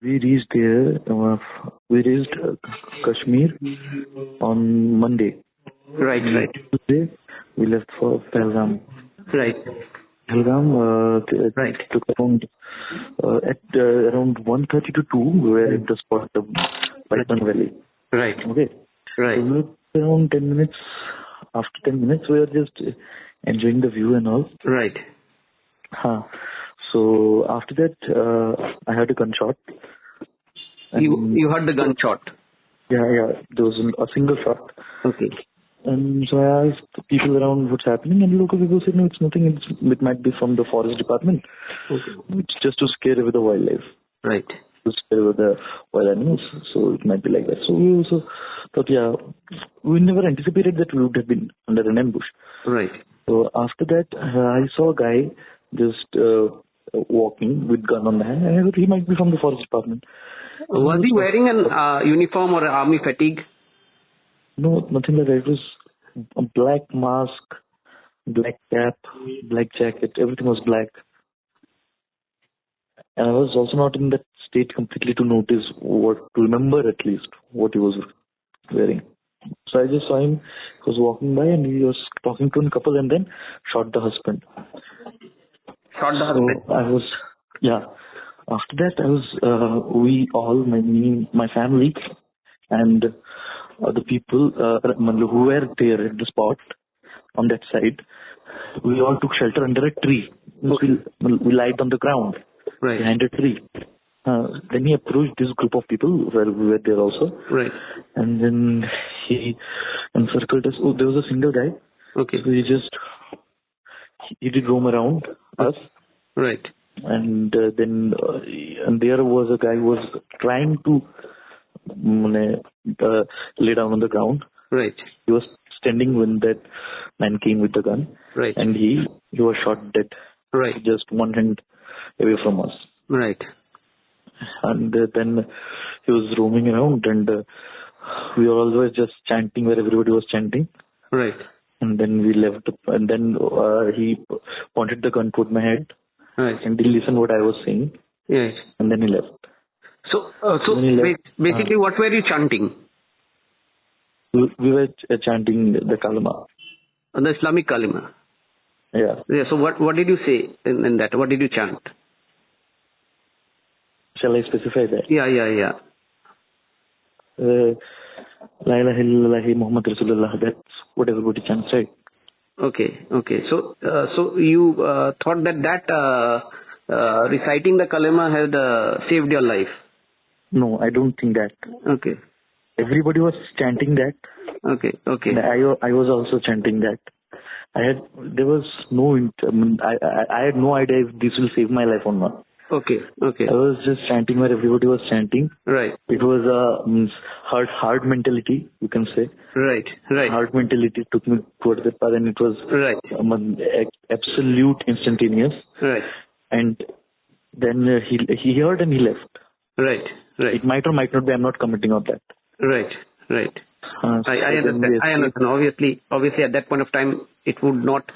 We reached there. We reached Kashmir on Monday. Right, right. Tuesday, we left for Pahalgam. Right. Pahalgam Right. took around at around 1:30 to 2. We were at the spot of Python Valley. Right. Okay. Right. So we were around 10 minutes. After 10 minutes, we were just enjoying the view and all. Right. So after that, I had a gunshot. You heard the gunshot? Yeah. There was a single shot. Okay. And so I asked the people around what's happening, and local people said, no, it's nothing. It might be from the forest department. Okay. It's just to scare away the wildlife. Right. To scare away the wild animals. So it might be like that. So we also thought, we never anticipated that we would have been under an ambush. Right. So after that, I saw a guy just walking with gun on the hand, and I thought he might be from the forest department. Was he wearing an uniform or army fatigue? No, nothing like that. It was a black mask, black cap, black jacket. Everything was black. And I was also not in that state completely to notice to remember at least what he was wearing. So I just saw him. He was walking by and he was talking to a couple and then shot the husband. Shot the husband? So after that, we all, my family and the people who were there at the spot on that side, we all took shelter under a tree. Okay. We lied on the ground behind a tree. Then he approached this group of people where we were there also. Right. And then he encircled us. Oh, there was a single guy. Okay. So he did roam around us. Right. And then there was a guy who was trying to lay down on the ground. Right. He was standing when that man came with the gun. Right. And he was shot dead. Right. Just one hand away from us. Right. And then he was roaming around, and we were always just chanting where everybody was chanting. Right. And then we left, and then he pointed the gun toward my head. Right. And he listened what I was saying. Yes. And then he left. So basically, what were you chanting? We were chanting the kalima. The Islamic kalima. Yeah. Yeah. So what did you say in that? What did you chant? Shall I specify that? Yeah. La ilaha illallah Muhammad Rasulullah. That's what everybody chants, right? Okay. So you thought that reciting the kalima had saved your life? No, I don't think that. Okay. Everybody was chanting that. Okay. And I was also chanting that. I had no idea if this will save my life or not. Okay. I was just chanting where everybody was chanting. Right. It was a hard mentality, you can say. Right. Hard mentality took me towards that path, and it was absolute instantaneous. Right. And then he heard and he left. Right. It might or might not be. I'm not commenting on that. Right. I understand. Obviously, at that point of time, it would not.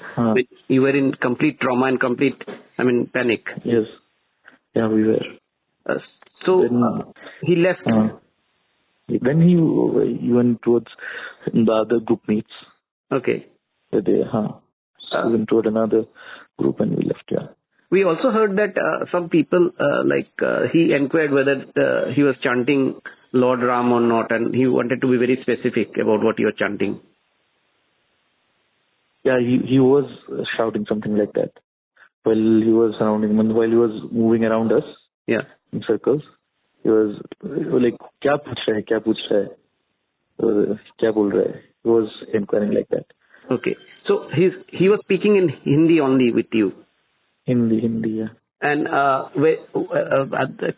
You were in complete trauma and complete, panic. Yes. Yeah, we were. He left. Then he went towards the other group mates. Okay. So we went toward another group and we left. Yeah. We also heard that some people, he inquired whether he was chanting Lord Ram or not, and he wanted to be very specific about what you were chanting. Yeah, he was shouting something like that while he was while he was moving around us. Yeah. In circles. He was like, "Kya puch raha hai? Kya bol raha hai?" He was inquiring like that. Okay. So he was speaking in Hindi only with you. Hindi, yeah. And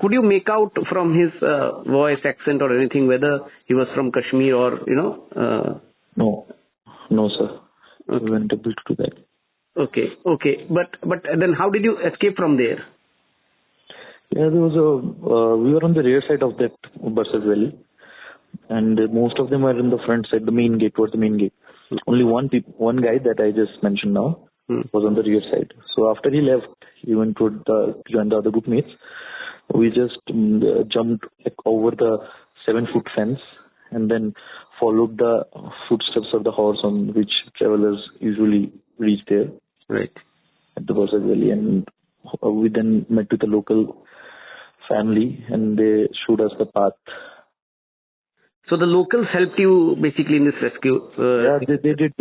could you make out from his voice, accent or anything whether he was from Kashmir or, No, sir. Okay. We weren't able to do that. Okay. But then how did you escape from there? Yeah, there was we were on the rear side of that Bursas Valley. And most of them were in the front side, towards the main gate. Only one guy that I just mentioned now was on the rear side. So after he left, he went to join the other group mates. We just jumped over the 7-foot fence and then followed the footsteps of the horse on which travelers usually reach there. Right. At the Borsag Valley, and we then met with the local family and they showed us the path. So the locals helped you basically in this rescue? Yeah, they did.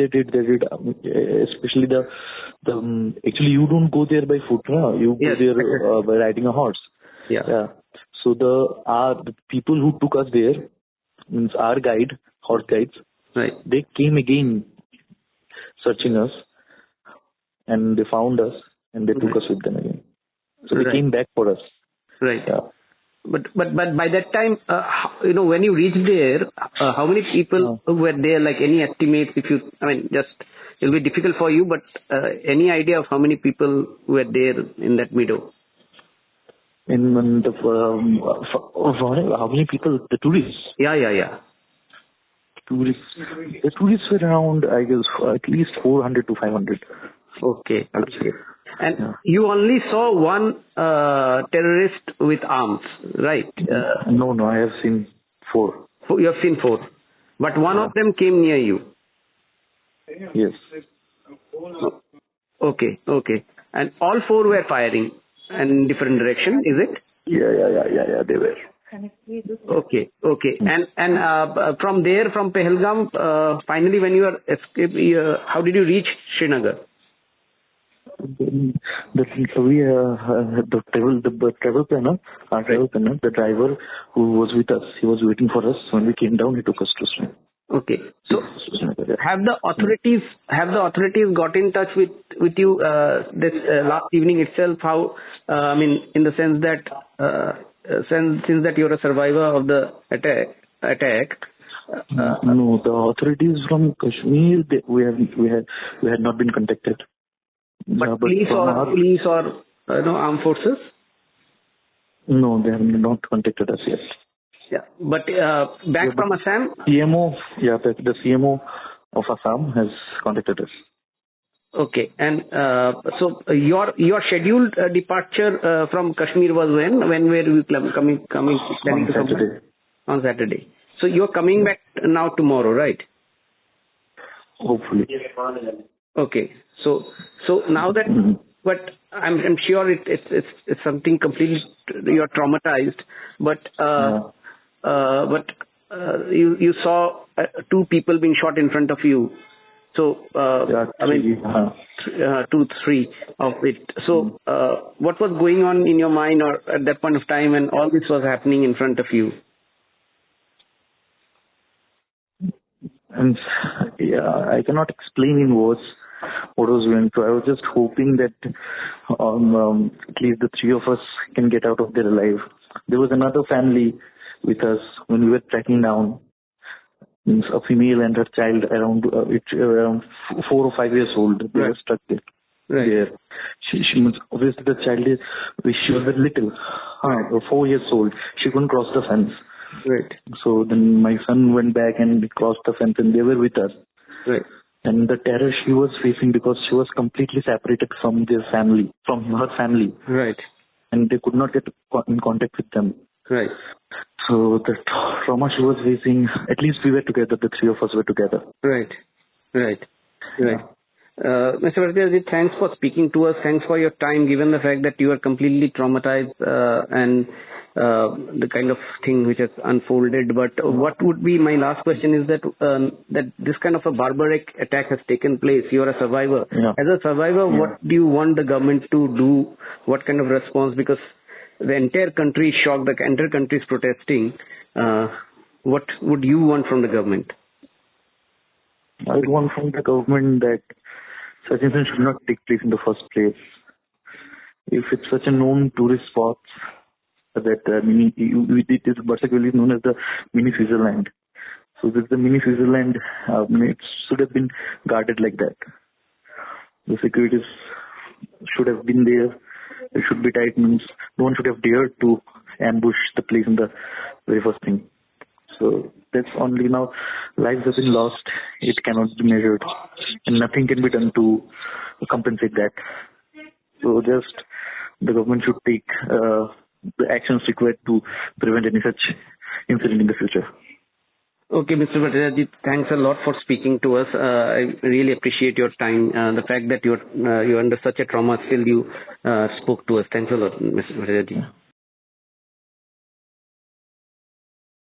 Especially actually you don't go there by foot, no? You go there by riding a horse. Yeah. So the people who took us there, means our horse guides, right. They came again searching us and they found us and they took us with them again. So they came back for us. Right. Yeah. But by that time, when you reached there, how many people were there? Like any estimates? It'll be difficult for you, but any idea of how many people were there in that meadow? How many people? The tourists? Yeah. The tourists were around, I guess, at least 400 to 500. Okay. And you only saw one terrorist with arms, right? No, I have seen 4. You have seen 4. But one of them came near you? Yes. Okay. And all 4 were firing in different direction, is it? Yeah, they were. Okay. And from there, from Pahalgam, finally when you escaped, how did you reach Srinagar? The travel planner, the driver who was with us, he was waiting for us. When we came down, he took us to Srinagar. Okay. So have the authorities got in touch with you this last evening itself? How in the sense that since that you're a survivor of the attack. No, the authorities from Kashmir, we had not been contacted. But police or armed forces? No, they have not contacted us yet. Yeah, but back from Assam? CMO, the CMO of Assam has contacted us. Okay, and so your scheduled departure from Kashmir was when? When were you coming? On Saturday. On Saturday. So you're coming back now tomorrow, right? Hopefully. Okay, so now that, but I'm sure it's something completely, you're traumatized, but you saw 2 people being shot in front of you. So, 2, 3 of it. So, what was going on in your mind or at that point of time when all this was happening in front of you? And I cannot explain in words what was going through. I was just hoping that at least the 3 of us can get out of there alive. There was another family with us when we were tracking down. A female and her child around 4 or 5 years old. They were stuck there. Right. There. She obviously the child she was very little, 4 years old. She couldn't cross the fence. Right. So then my son went back and crossed the fence and they were with us. Right. And the terror she was facing because she was completely separated from her family. Right. And they could not get in contact with them. Right. So the trauma she was facing, at least we were together, the 3 of us were together. Right. Mr. Bhattacharyya, thanks for speaking to us. Thanks for your time, given the fact that you are completely traumatized and the kind of thing which has unfolded. But what would be my last question is that that this kind of a barbaric attack has taken place. You are a survivor. Yeah. As a survivor, what do you want the government to do? What kind of response? Because the entire country is shocked. The entire country is protesting. What would you want from the government? I would want from the government that such incidents should not take place in the first place. If it's such a known tourist spot that this Borsag Valley is known as the mini Switzerland. So this is the mini Switzerland. It should have been guarded like that. The securities should have been there. It should be tight. Means no one should have dared to ambush the place in the very first thing. So that's only now lives have been lost. It cannot be measured, and nothing can be done to compensate that. So just the government should take the actions required to prevent any such incident in the future. Okay, Mr. Bhattacharyya, thanks a lot for speaking to us. I really appreciate your time. The fact that you're under such a trauma, still you spoke to us. Thanks a lot, Mr. Bhattacharyya.